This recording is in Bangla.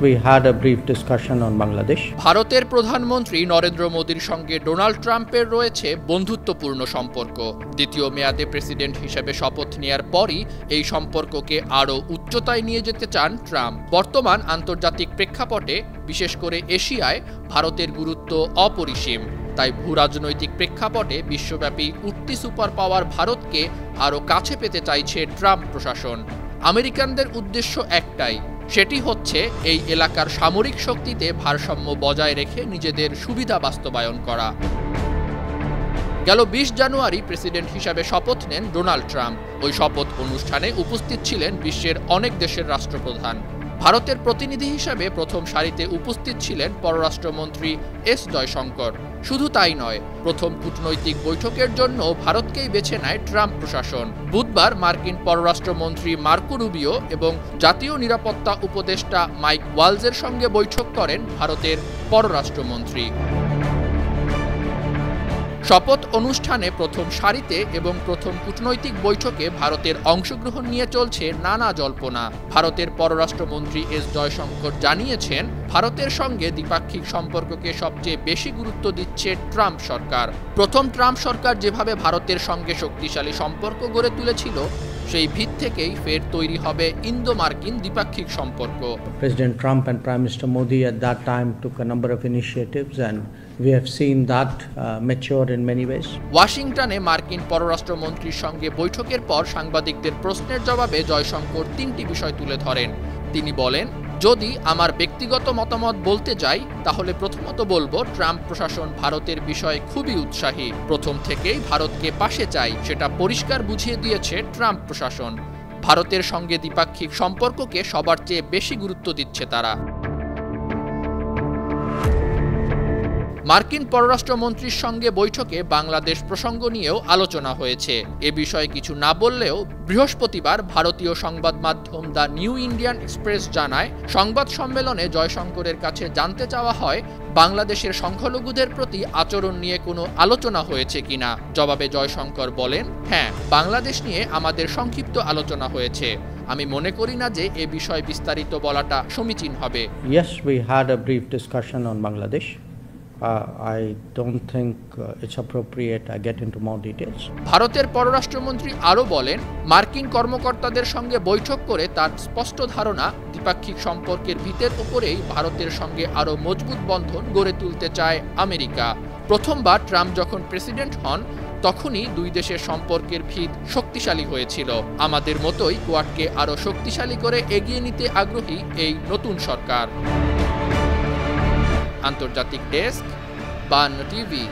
We had a brief discussion on Bangladesh. ভারতের প্রধানমন্ত্রী নরেন্দ্র মোদীর সঙ্গে ডোনাল্ড ট্রাম্পের রয়েছে বন্ধুত্বপূর্ণ সম্পর্ক। দ্বিতীয় মেয়াদে প্রেসিডেন্ট হিসেবে শপথ নেয়ার পরই এই সম্পর্ককে আরও উচ্চতায় নিয়ে যেতে চান ট্রাম্প। বর্তমান আন্তর্জাতিক প্রেক্ষাপটে, বিশেষ করে এশিয়ায় ভারতের গুরুত্ব অপরিসীম। তাই ভূরাজনৈতিক প্রেক্ষাপটে বিশ্বব্যাপী উঠতি সুপার পাওয়ার ভারতকে আরও কাছে পেতে চাইছে ট্রাম্প প্রশাসন। আমেরিকানদের উদ্দেশ্য একটাই, সেটি হচ্ছে এই এলাকার সামরিক শক্তিতে ভারসাম্য বজায় রেখে নিজেদের সুবিধা বাস্তবায়ন করা। গেল ২০ জানুয়ারি প্রেসিডেন্ট হিসাবে শপথ নেন ডোনাল্ড ট্রাম্প। ওই শপথ অনুষ্ঠানে উপস্থিত ছিলেন বিশ্বের অনেক দেশের রাষ্ট্রপ্রধান। ভারতের প্রতিনিধি হিসাবে প্রথম সারিতে উপস্থিত ছিলেন পররাষ্ট্রমন্ত্রী এস জয়শঙ্কর। শুধু তাই নয়, প্রথম কূটনৈতিক বৈঠকের জন্য ভারতকেই বেছে নেয় ট্রাম্প প্রশাসন। বুধবার মার্কিন পররাষ্ট্রমন্ত্রী মার্কো রুবিও এবং জাতীয় নিরাপত্তা উপদেষ্টা মাইক ওয়ালজের সঙ্গে বৈঠক করেন ভারতের পররাষ্ট্রমন্ত্রী। শপথ অনুষ্ঠানে প্রথম সারিতে এবং প্রথম কূটনৈতিক বৈঠকে ভারতের অংশগ্রহণ নিয়ে চলছে নানা জল্পনা। ভারতের পররাষ্ট্রমন্ত্রী এস জয়শঙ্কর জানিয়েছেন, ভারতের সঙ্গে দ্বিপাক্ষিক সম্পর্ককে সবচেয়ে বেশি গুরুত্ব দিচ্ছে ট্রাম্প সরকার। প্রথম ট্রাম্প সরকার যেভাবে ভারতের সঙ্গে শক্তিশালী সম্পর্ক গড়ে তুলেছিল, সেই ভিত থেকেই ফের তৈরি হবে ইন্দো মার্কিন দ্বিপাক্ষিক সম্পর্ক। President Trump and Prime Minister Modi at that time took a number of initiatives and we have seen that mature in many ways. ওয়াশিংটনে মার্কিন পররাষ্ট্রমন্ত্রীর সঙ্গে বৈঠকের পর সাংবাদিকদের প্রশ্নের জবাবে জয়শঙ্কর ৩টি বিষয় তুলে ধরেন। তিনি বলেন, যদি আমার ব্যক্তিগত মতামত বলতে যাই, তাহলে প্রথমত বলবো ট্রাম্প প্রশাসন ভারতের বিষয়ে খুবই উৎসাহী। প্রথম থেকেই ভারতকে পাশে চাই, সেটা পরিষ্কার বুঝিয়ে দিয়েছে ট্রাম্প প্রশাসন। ভারতের সঙ্গে দ্বিপাক্ষিক সম্পর্ককে সবার চেয়ে বেশি গুরুত্ব দিচ্ছে তারা। মার্কিন পররাষ্ট্রমন্ত্রীর সঙ্গে বৈঠকে বাংলাদেশ প্রসঙ্গ নিয়েও আলোচনা হয়েছে। এ বিষয়ে কিছু না বললেও বৃহস্পতিবার ভারতীয় সংবাদ মাধ্যম দ্য নিউ ইন্ডিয়ান এক্সপ্রেস জানায়, সংবাদ সম্মেলনে জয়শঙ্করের কাছে জানতে চাওয়া হয় বাংলাদেশের সংখ্যালঘুদের প্রতি আচরণ নিয়ে কোনো আলোচনা হয়েছে কিনা। জবাবে জয়শঙ্কর বলেন, হ্যাঁ, বাংলাদেশ নিয়ে আমাদের সংক্ষিপ্ত আলোচনা হয়েছে। আমি মনে করি না যে এ বিষয়ে বিস্তারিত বলাটা সমীচীন হবে। Yes, we had a brief discussion on Bangladesh. I don't think it's appropriate I get into more details. ভারতের পররাষ্ট্রমন্ত্রী আরও বলেন, মার্কিন কর্মকর্তাদের সঙ্গে বৈঠক করে তার স্পষ্ট ধারণা, দ্বিপাক্ষিক সম্পর্কের ভিতের উপরেই ভারতের সঙ্গে আরও মজবুত বন্ধন গড়ে তুলতে চায় আমেরিকা। প্রথমবার ট্রাম্প যখন প্রেসিডেন্ট হন, তখনই দুই দেশের সম্পর্কের ভিত শক্তিশালী হয়েছিল। আমাদের মতোই কোয়াডকে আরও শক্তিশালী করে এগিয়ে নিতে আগ্রহী এই নতুন সরকার। আন্তর্জাতিক ডেস্ক, বান টিভি।